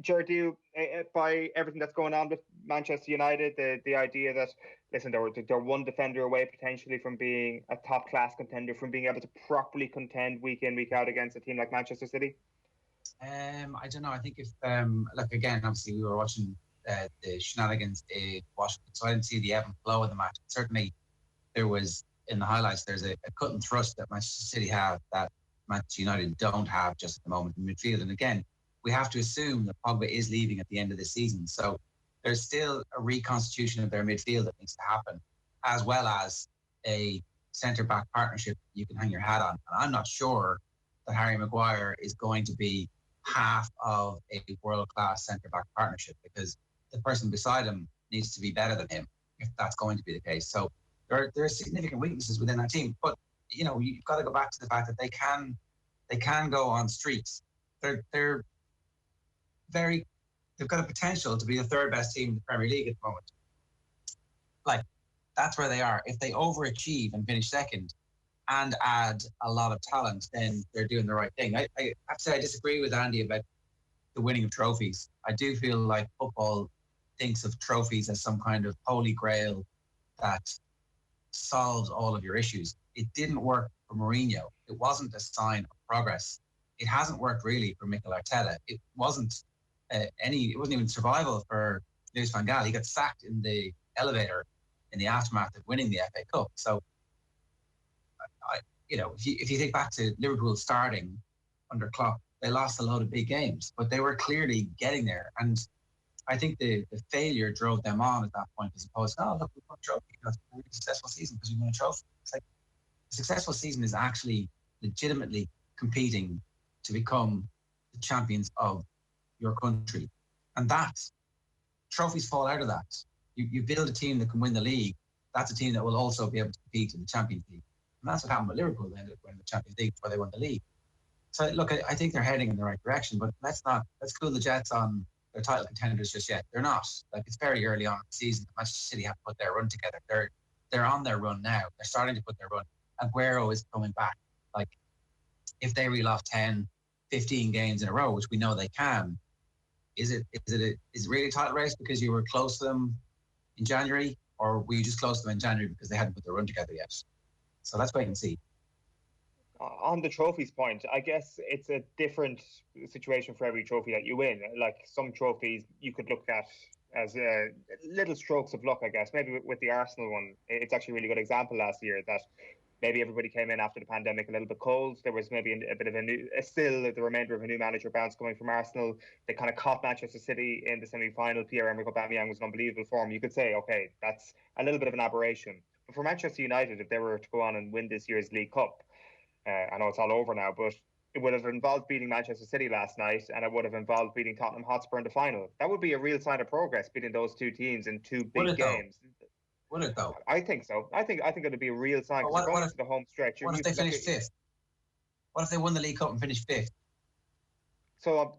Ger, do you, by everything that's going on with Manchester United, the idea that, listen, they're one defender away potentially from being a top class contender, from being able to properly contend week in, week out against a team like Manchester City? I don't know. I think if look, again, obviously we were watching the shenanigans in Washington, so I didn't see the ebb and flow of the match. Certainly, there was in the highlights. There's a cut and thrust that Manchester City have that Manchester United don't have just at the moment in midfield. And again, we have to assume that Pogba is leaving at the end of the season, so there's still a reconstitution of their midfield that needs to happen, as well as a centre back partnership you can hang your hat on. And I'm not sure that Harry Maguire is going to be half of a world-class centre-back partnership, because the person beside him needs to be better than him if that's going to be the case. So there are significant weaknesses within that team. But, you know, you've got to go back to the fact that they can go on streaks. They've got a potential to be the third best team in the Premier League at the moment. Like, that's where they are. If they overachieve and finish second and add a lot of talent, then they're doing the right thing. I have to say I disagree with Andy about the winning of trophies. I do feel like football thinks of trophies as some kind of holy grail that solves all of your issues. It didn't work for Mourinho. It wasn't a sign of progress. It hasn't worked really for Mikel Arteta. It wasn't even survival for Louis van Gaal. He got sacked in the elevator in the aftermath of winning the FA Cup. So, if you think back to Liverpool starting under Klopp, they lost a lot of big games, but they were clearly getting there. And I think the failure drove them on at that point, as opposed to, look, we won a trophy. That's a really successful season because we won a trophy. It's like a successful season is actually legitimately competing to become the champions of your country. And that, trophies fall out of that. You build a team that can win the league. That's a team that will also be able to compete in the Champions League. And that's what happened with Liverpool. They ended up winning the Champions League before they won the league. So, look, I think they're heading in the right direction, but let's cool the jets on their title contenders just yet. They're not. Like, it's very early on in the season. Manchester City have to put their run together. They're on their run now. They're starting to put their run. Aguero is coming back. Like, if they reel off 10, 15 games in a row, which we know they can, is it really a title race because you were close to them in January, or were you just close to them in January because they hadn't put their run together yet? So let's wait and see. On the trophies point, I guess it's a different situation for every trophy that you win. Like, some trophies you could look at as little strokes of luck, I guess. Maybe with the Arsenal one, it's actually a really good example last year that maybe everybody came in after the pandemic a little bit cold. There was maybe a bit of still the remainder of a new manager bounce coming from Arsenal. They kind of caught Manchester City in the semi-final. Pierre-Emerick Aubameyang was in unbelievable form. You could say, okay, that's a little bit of an aberration. But for Manchester United, if they were to go on and win this year's League Cup, I know it's all over now, but it would have involved beating Manchester City last night, and it would have involved beating Tottenham Hotspur in the final. That would be a real sign of progress, beating those two teams in two big games. Would it though? I think so. I think it would be a real sign. What going if to the home stretch? What if they finished fifth? What if they won the League Cup and finished fifth? So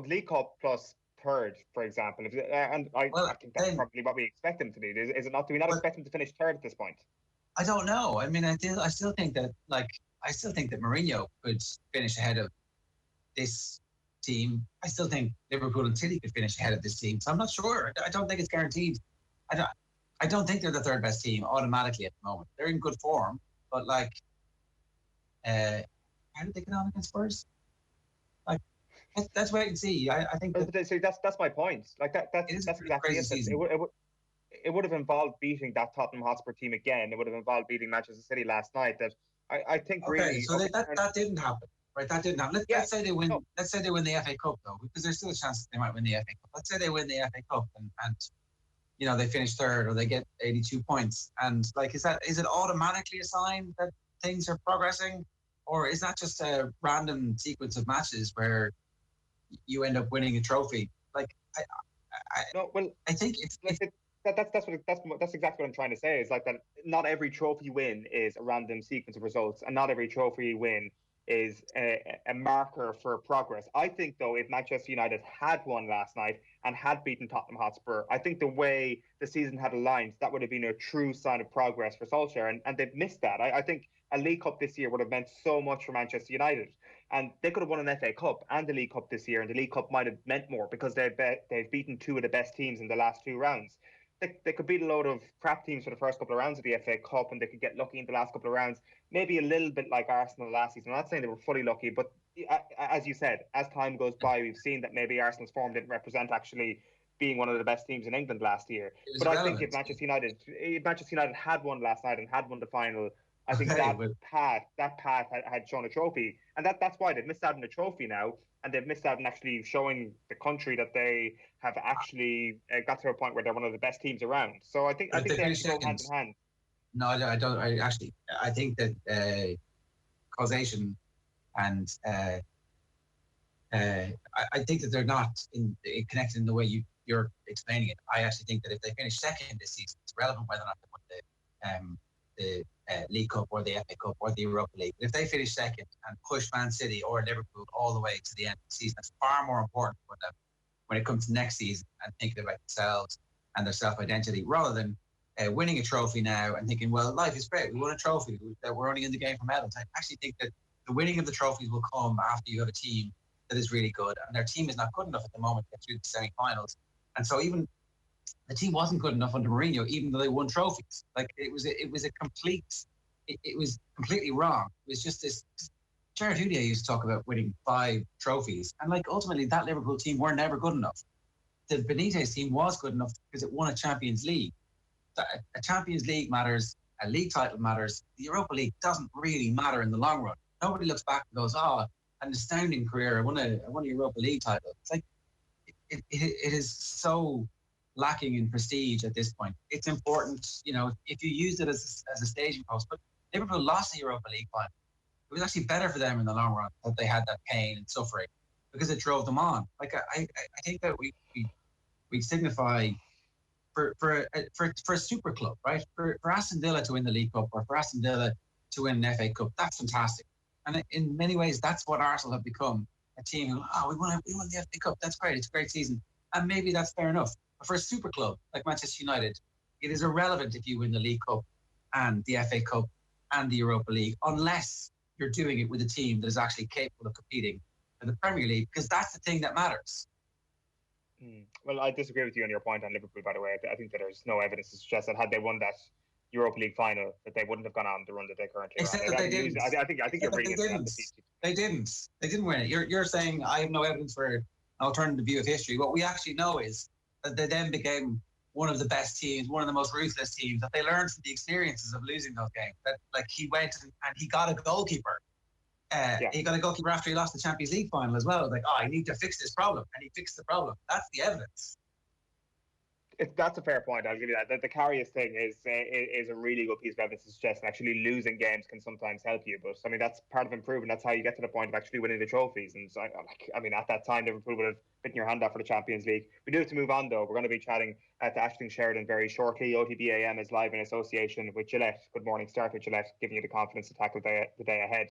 League Cup plus third, for example. I think that's probably what we expect them to do. Is it not? Do we not expect them to finish third at this point? I don't know. I mean, I still think that Mourinho could finish ahead of this team. I still think Liverpool and City could finish ahead of this team. So I'm not sure. I don't think it's guaranteed. I don't think they're the third best team automatically at the moment. They're in good form, but how did they get on against Spurs? Like, let's wait and see. I think that's my point. Like that's exactly it. It would have involved beating that Tottenham Hotspur team again. It would have involved beating Manchester City last night. That I think really. So that didn't happen, right? That didn't happen. Let's say they win. No. Let's say they win the FA Cup though, because there's still a chance that they might win the FA Cup. Let's say they win the FA Cup and they finish third or they get 82 points. And is it automatically a sign that things are progressing, or is that just a random sequence of matches where you end up winning a trophy? I think that's exactly what I'm trying to say. Is like that. Not every trophy win is a random sequence of results, and not every trophy win is a marker for progress. I think, though, if Manchester United had won last night and had beaten Tottenham Hotspur, I think the way the season had aligned, that would have been a true sign of progress for Solskjaer, and they've missed that. I think a League Cup this year would have meant so much for Manchester United. And they could have won an FA Cup and the League Cup this year, and the League Cup might have meant more because they've beaten two of the best teams in the last two rounds. They could beat a load of crap teams for the first couple of rounds of the FA Cup, and they could get lucky in the last couple of rounds. Maybe a little bit like Arsenal last season. I'm not saying they were fully lucky, but as you said, as time goes by, we've seen that maybe Arsenal's form didn't represent actually being one of the best teams in England last year. But I think if Manchester United had won last night and had won the final, I think that path had shown a trophy, and that's why they've missed out on a trophy now, and they've missed out on actually showing the country that they have actually got to a point where they're one of the best teams around. So I think they actually go hand in hand. No, I don't. I think that causation and I think that they're not connected in the way you're explaining it. I actually think that if they finish second this season, it's relevant whether or not they won the League Cup or the FA Cup or the Europa League. But if they finish second and push Man City or Liverpool all the way to the end of the season, that's far more important for them when it comes to next season and thinking about themselves and their self-identity, rather than winning a trophy now and thinking, well, life is great. We won a trophy. We're only in the game for medals. I actually think that the winning of the trophies will come after you have a team that is really good, and their team is not good enough at the moment to get through the semi-finals. And so even the team wasn't good enough under Mourinho, even though they won trophies. Like it was completely wrong. It was just this. Ger Gilroy used to talk about winning 5 trophies, and like ultimately that Liverpool team were never good enough. The Benitez team was good enough because it won a Champions League. A Champions League matters. A league title matters. The Europa League doesn't really matter in the long run. Nobody looks back and goes, "Oh, an astounding career. I won a Europa League title." It's like it is so lacking in prestige at this point. It's important, if you use it as a staging post. But Liverpool lost the Europa League final. It was actually better for them in the long run that they had that pain and suffering because it drove them on. Like I think that we signify for a super club, right? For Aston Villa to win the League Cup or for Aston Villa to win an FA Cup, that's fantastic. And in many ways, that's what Arsenal have become, a team who, we won the FA Cup. That's great. It's a great season. And maybe that's fair enough. But for a super club like Manchester United, it is irrelevant if you win the League Cup and the FA Cup and the Europa League, unless you're doing it with a team that is actually capable of competing for the Premier League, because that's the thing that matters. Well, I disagree with you on your point on Liverpool, by the way. I think that there's no evidence to suggest that had they won that Europa League final, that they wouldn't have gone on the run that they currently are. Except that they didn't. I think you're reading it. They didn't win it. You're saying I have no evidence for an alternative view of history. What we actually know is that they then became one of the best teams, one of the most ruthless teams, that they learned from the experiences of losing those games. That like he went and he got a goalkeeper. He got a goalkeeper after he lost the Champions League final as well. Like, I need to fix this problem, and he fixed the problem. That's the evidence. That's a fair point. I'll give you that. The Karius thing is a really good piece of evidence to suggest that actually losing games can sometimes help you. But I mean, that's part of improving. That's how you get to the point of actually winning the trophies. And so, I mean, at that time, Liverpool would have bitten your hand off for the Champions League. We do have to move on, though. We're going to be chatting to Aisling Sheridan very shortly. OTB AM is live in association with Gillette. Good morning, start with Gillette, giving you the confidence to tackle the day ahead.